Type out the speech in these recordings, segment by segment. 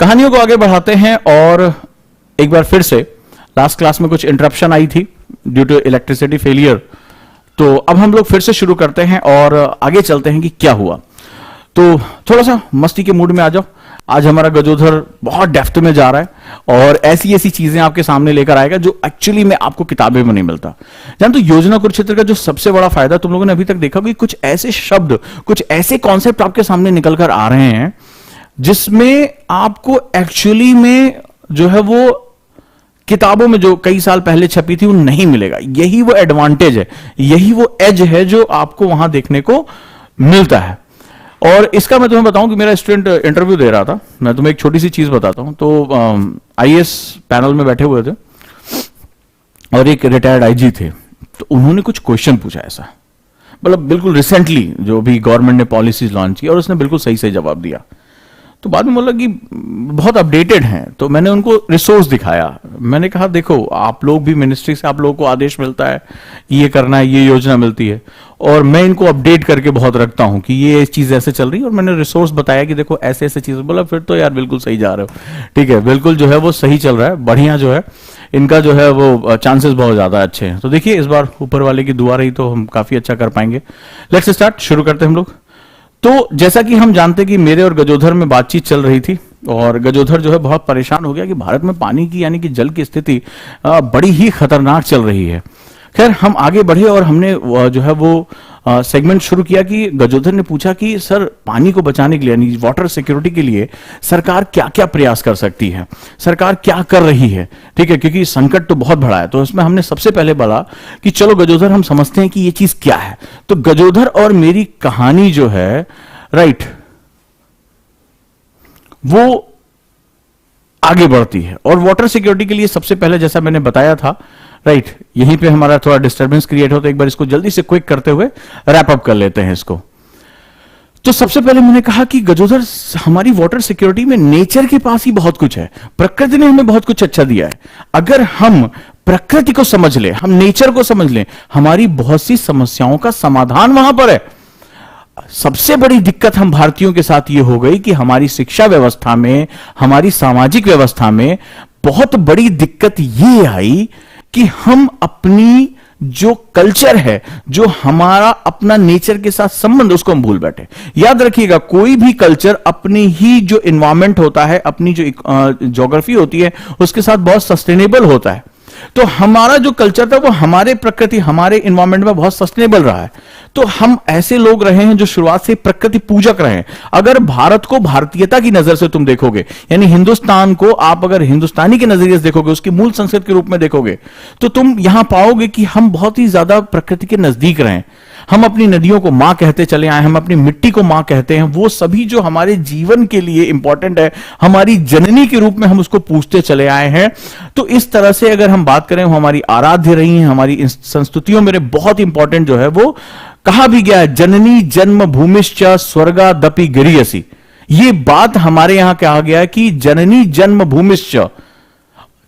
कहानियों को आगे बढ़ाते हैं और एक बार फिर से लास्ट क्लास में कुछ इंटरप्शन आई थी ड्यू टू इलेक्ट्रिसिटी फेलियर, तो अब हम लोग फिर से शुरू करते हैं और आगे चलते हैं कि क्या हुआ। तो थोड़ा सा मस्ती के मूड में आ जाओ। आज हमारा गजोधर बहुत डेप्थ में जा रहा है और ऐसी ऐसी चीजें आपके सामने लेकर आएगा जो एक्चुअली में आपको किताबें में नहीं मिलता। जान तो योजना कुरुक्षेत्र का जो सबसे बड़ा फायदा तुम लोगों ने अभी तक देखा कि कुछ ऐसे शब्द, कुछ ऐसे कॉन्सेप्ट आपके सामने निकल कर आ रहे हैं जिसमें आपको एक्चुअली में जो है वो किताबों में जो कई साल पहले छपी थी वो नहीं मिलेगा। यही वो एडवांटेज है, यही वो एज है जो आपको वहां देखने को मिलता है। और इसका मैं तुम्हें बताऊं कि मेरा स्टूडेंट इंटरव्यू दे रहा था। मैं तुम्हें एक छोटी सी चीज बताता हूं। तो आईएएस पैनल में बैठे हुए थे और एक रिटायर्ड आईजी थे, तो उन्होंने कुछ क्वेश्चन पूछा ऐसा, मतलब बिल्कुल रिसेंटली जो भी गवर्नमेंट ने पॉलिसीज लॉन्च की, और उसने बिल्कुल सही सही जवाब दिया। तो बाद में बोला कि बहुत अपडेटेड हैं, तो मैंने उनको रिसोर्स दिखाया। मैंने कहा देखो, आप लोग भी मिनिस्ट्री से आप लोगों को आदेश मिलता है, ये करना है, ये योजना मिलती है, और मैं इनको अपडेट करके बहुत रखता हूं कि ये चीज ऐसे चल रही है, और मैंने रिसोर्स बताया कि देखो ऐसे ऐसे चीज। बोला फिर तो यार बिल्कुल सही जा रहे हो, ठीक है, बिल्कुल जो है वो सही चल रहा है, बढ़िया जो है इनका जो है वो चांसेस बहुत ज्यादा अच्छे हैं। तो देखिए इस बार ऊपर वाले की दुआ रही तो हम काफी अच्छा कर पाएंगे। लेट्स स्टार्ट, शुरू करते हैं हम लोग। तो जैसा कि हम जानते कि मेरे और गजोधर में बातचीत चल रही थी और गजोधर जो है बहुत परेशान हो गया कि भारत में पानी की यानी कि जल की स्थिति बड़ी ही खतरनाक चल रही है। खैर हम आगे बढ़े और हमने जो है वो सेगमेंट शुरू किया कि गजोधर ने पूछा कि सर पानी को बचाने के लिए यानी वाटर सिक्योरिटी के लिए सरकार क्या क्या प्रयास कर सकती है, सरकार क्या कर रही है, ठीक है, क्योंकि संकट तो बहुत बड़ा है। तो इसमें हमने सबसे पहले बोला कि चलो गजोधर हम समझते हैं कि ये चीज क्या है। तो गजोधर और मेरी कहानी जो है राइट वो आगे बढ़ती है। और वाटर सिक्योरिटी के लिए सबसे पहले जैसा मैंने बताया था राइट, यहीं पे हमारा थोड़ा डिस्टर्बेंस क्रिएट होता है। एक बार इसको जल्दी से क्विक करते हुए रैप अप कर लेते हैं इसको। तो सबसे पहले मैंने कहा कि गजोधर हमारी वाटर सिक्योरिटी में नेचर के पास ही बहुत कुछ है, प्रकृति ने हमें बहुत कुछ अच्छा दिया है। अगर हम प्रकृति को समझ लें, हम नेचर को समझ लें, हमारी बहुत सी समस्याओं का समाधान वहां पर है। सबसे बड़ी दिक्कत हम भारतीयों के साथ यह हो गई कि हमारी शिक्षा व्यवस्था में, हमारी सामाजिक व्यवस्था में बहुत बड़ी दिक्कत यह आई कि हम अपनी जो कल्चर है, जो हमारा अपना नेचर के साथ संबंध, उसको हम भूल बैठे। याद रखिएगा, कोई भी कल्चर अपनी ही जो एनवायरमेंट होता है, अपनी जो ज्योग्राफी होती है, उसके साथ बहुत सस्टेनेबल होता है। तो हमारा जो कल्चर था वो हमारे प्रकृति, हमारे एनवायरमेंट में बहुत सस्टेनेबल रहा है। तो हम ऐसे लोग रहे हैं जो शुरुआत से प्रकृति पूजक रहे हैं। अगर भारत को भारतीयता की नजर से तुम देखोगे, यानी हिंदुस्तान को आप अगर हिंदुस्तानी के नजरिए से देखोगे, उसकी मूल संस्कृति के रूप में देखोगे, तो तुम यहां पाओगे कि हम बहुत ही ज्यादा प्रकृति के नजदीक रहे। हम अपनी नदियों को मां कहते चले आए, हम अपनी मिट्टी को मां कहते हैं। वो सभी जो हमारे जीवन के लिए इंपॉर्टेंट है, हमारी जननी के रूप में हम उसको पूछते चले आए हैं। तो इस तरह से अगर हम बात करें, वो हमारी आराध्य रही हैं, हमारी संस्कृतियों में बहुत इंपॉर्टेंट जो है वो कहा भी गया है, जननी जन्म भूमिश्च स्वर्गादपि गिरियसी। ये बात हमारे यहां कहा गया है कि जननी जन्म भूमिश्च,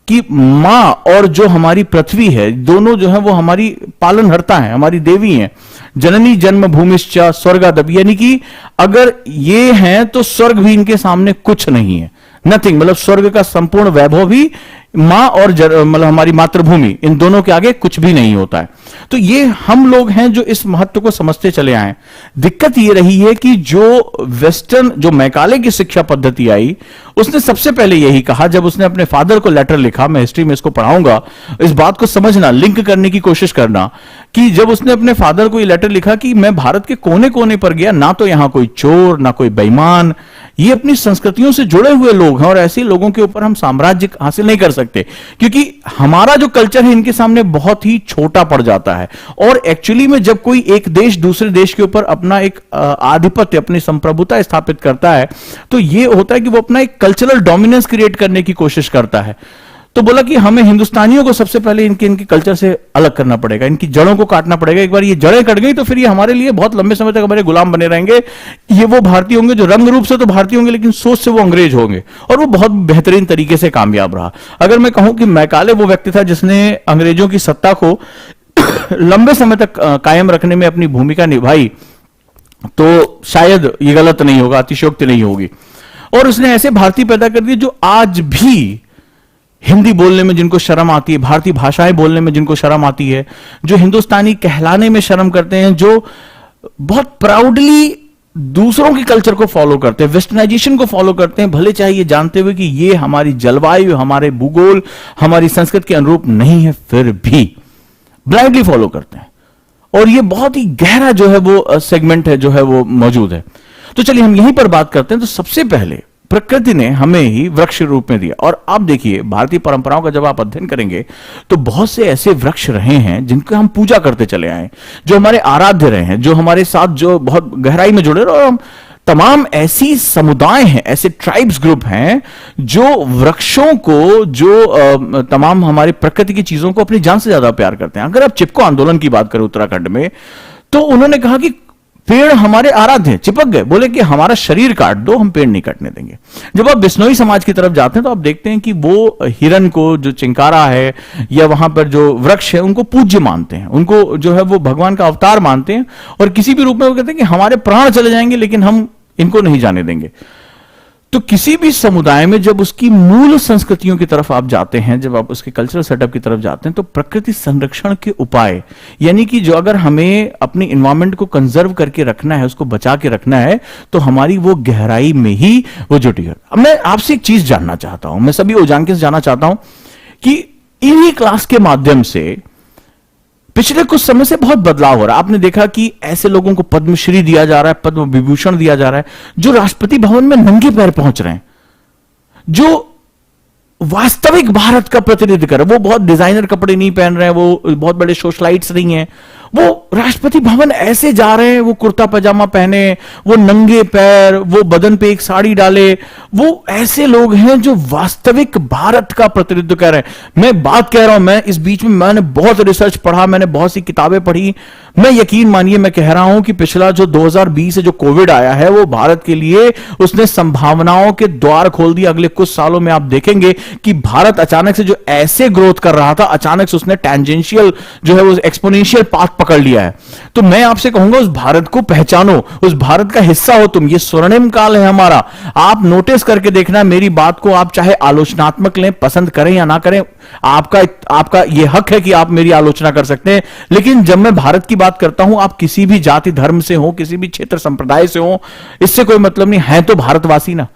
कि मां और जो हमारी पृथ्वी है, दोनों जो है वो हमारी पालनहर्ता है, हमारी देवी हैं। जननी जन्म भूमिश्च स्वर्गादपि, यानी कि अगर ये हैं तो स्वर्ग भी इनके सामने कुछ नहीं है, नथिंग। मतलब स्वर्ग का संपूर्ण वैभव भी मां और मतलब हमारी मातृभूमि, इन दोनों के आगे कुछ भी नहीं होता है। तो ये हम लोग हैं जो इस महत्व को समझते चले आए। दिक्कत ये रही है कि जो वेस्टर्न, जो मैकाले की शिक्षा पद्धति आई, उसने सबसे पहले यही कहा, जब उसने अपने फादर को लेटर लिखा, मैं हिस्ट्री में इसको पढ़ाऊंगा, इस बात को समझना, लिंक करने की कोशिश करना, कि जब उसने अपने फादर को ये लेटर लिखा कि मैं भारत के कोने कोने पर गया, ना तो यहां कोई चोर, ना कोई बेईमान, ये अपनी संस्कृतियों से जुड़े हुए लोग हैं, और ऐसे लोगों के ऊपर हम साम्राज्य हासिल नहीं कर सकते, क्योंकि हमारा जो कल्चर है इनके सामने बहुत ही छोटा पड़ जाता है। और एक्चुअली में जब कोई एक देश दूसरे देश के ऊपर अपना एक आधिपत्य, अपनी संप्रभुता स्थापित करता है, तो यह होता है कि वो अपना एक कल्चरल डोमिनेंस क्रिएट करने की कोशिश करता है। तो बोला कि हमें हिंदुस्तानियों को सबसे पहले इनके कल्चर से अलग करना पड़ेगा, इनकी जड़ों को काटना पड़ेगा। एक बार ये जड़ें कट गई तो फिर ये हमारे लिए बहुत लंबे समय तक हमारे गुलाम बने रहेंगे। ये वो भारतीय होंगे जो रंग रूप से तो भारतीय होंगे, लेकिन सोच से वो अंग्रेज होंगे, और वो बहुत बेहतरीन तरीके से कामयाब रहा। अगर मैं कहूं कि मैकाले वो व्यक्ति था जिसने अंग्रेजों की सत्ता को लंबे समय तक कायम रखने में अपनी भूमिका निभाई, तो शायद ये गलत नहीं होगा, अतिशयोक्ति नहीं होगी। और उसने ऐसे भारतीय पैदा कर दिए जो आज भी हिंदी बोलने में जिनको शर्म आती है, भारतीय भाषाएं बोलने में जिनको शर्म आती है, जो हिंदुस्तानी कहलाने में शर्म करते हैं, जो बहुत प्राउडली दूसरों के कल्चर को फॉलो करते हैं, वेस्टर्नाइजेशन को फॉलो करते हैं, भले चाहे ये जानते हुए कि ये हमारी जलवायु, हमारे भूगोल, हमारी संस्कृति के अनुरूप नहीं है, फिर भी ब्लाइंडली फॉलो करते हैं। और ये बहुत ही गहरा जो है वो सेगमेंट है, जो है वो मौजूद है। तो चलिए हम यहीं पर बात करते हैं। तो सबसे पहले प्रकृति ने हमें ही वृक्ष रूप में दिया, और आप देखिए भारतीय परंपराओं का जब आप अध्ययन करेंगे तो बहुत से ऐसे वृक्ष रहे हैं जिनकी हम पूजा करते चले आए, जो हमारे आराध्य रहे हैं, जो हमारे साथ जो बहुत गहराई में जुड़े, और हम तमाम ऐसी समुदाय हैं, ऐसे ट्राइब्स ग्रुप हैं जो वृक्षों को, जो तमाम हमारी प्रकृति की चीजों को अपनी जान से ज्यादा प्यार करते हैं। अगर आप चिपको आंदोलन की बात करें उत्तराखंड में, तो उन्होंने कहा कि पेड़ हमारे आराध्य हैं, चिपक गए, बोले कि हमारा शरीर काट दो, हम पेड़ नहीं काटने देंगे। जब आप बिश्नोई समाज की तरफ जाते हैं तो आप देखते हैं कि वो हिरन को, जो चिंकारा है या वहां पर जो वृक्ष है, उनको पूज्य मानते हैं, उनको जो है वो भगवान का अवतार मानते हैं, और किसी भी रूप में वो कहते हैं कि हमारे प्राण चले जाएंगे लेकिन हम इनको नहीं जाने देंगे। तो किसी भी समुदाय में जब उसकी मूल संस्कृतियों की तरफ आप जाते हैं, जब आप उसके कल्चरल सेटअप की तरफ जाते हैं, तो प्रकृति संरक्षण के उपाय, यानी कि जो अगर हमें अपनी एनवायरनमेंट को कंजर्व करके रखना है, उसको बचा के रखना है, तो हमारी वो गहराई में ही वो जुटी है। अब मैं आपसे एक चीज जानना चाहता हूं, मैं सभी ओजांके से जानना चाहता हूं कि इन्हीं क्लास के माध्यम से पिछले कुछ समय से बहुत बदलाव हो रहा है। आपने देखा कि ऐसे लोगों को पद्मश्री दिया जा रहा है, पद्म विभूषण दिया जा रहा है, जो राष्ट्रपति भवन में नंगे पैर पहुंच रहे हैं, जो वास्तविक भारत का प्रतिनिधित्व कर रहे हैं। वो बहुत डिजाइनर कपड़े नहीं पहन रहे हैं, वो बहुत बड़े सोशलाइट्स नहीं हैं, वो राष्ट्रपति भवन ऐसे जा रहे हैं, वो कुर्ता पजामा पहने, वो नंगे पैर, वो बदन पे एक साड़ी डाले, वो ऐसे लोग हैं जो वास्तविक भारत का प्रतिनिधित्व कर रहे हैं। मैं बात कह रहा हूं, मैं इस बीच में मैंने बहुत रिसर्च पढ़ा, मैंने बहुत सी किताबें पढ़ी, मैं यकीन मानिए मैं कह रहा हूं कि पिछला जो 2020 से जो कोविड आया है, वो भारत के लिए उसने संभावनाओं के द्वार खोल दिए। अगले कुछ सालों में आप देखेंगे कि भारत अचानक से जो ऐसे ग्रोथ कर रहा था, अचानक से उसने टेंजेंशियल जो है वो एक्सपोनेंशियल पाथ पकड़ लिया है। तो मैं आपसे कहूंगा उस भारत को पहचानो, उस भारत का हिस्सा हो तुम। ये स्वर्णिम काल है हमारा। आप नोटिस करके देखना मेरी बात को, आप चाहे आलोचनात्मक लें, पसंद करें या ना करें, आपका यह हक है कि आप मेरी आलोचना कर सकते हैं। लेकिन जब मैं भारत की बात करता हूं, आप किसी भी जाति धर्म से हो, किसी भी क्षेत्र संप्रदाय से हो, इससे कोई मतलब नहीं है, तो भारतवासी ना।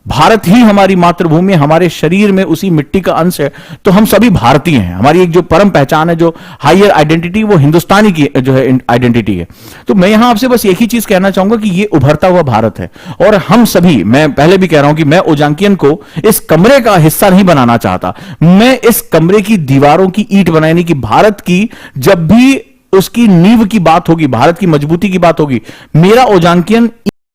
भारत ही हमारी मातृभूमि, हमारे शरीर में उसी मिट्टी का अंश है, तो हम सभी भारतीय हैं। हमारी एक जो परम पहचान है, जो हायर आइडेंटिटी, वो हिंदुस्तानी की जो है आइडेंटिटी है। तो मैं यहां आपसे बस एक ही चीज कहना चाहूंगा कि ये उभरता हुआ भारत है, और हम सभी, मैं पहले भी कह रहा हूं कि मैं ओजांकियन को इस कमरे का हिस्सा नहीं बनाना चाहता। मैं इस कमरे की दीवारों की ईंट बनाने की, भारत की जब भी उसकी नींव की बात होगी, भारत की मजबूती की बात होगी, मेरा ओजांकियन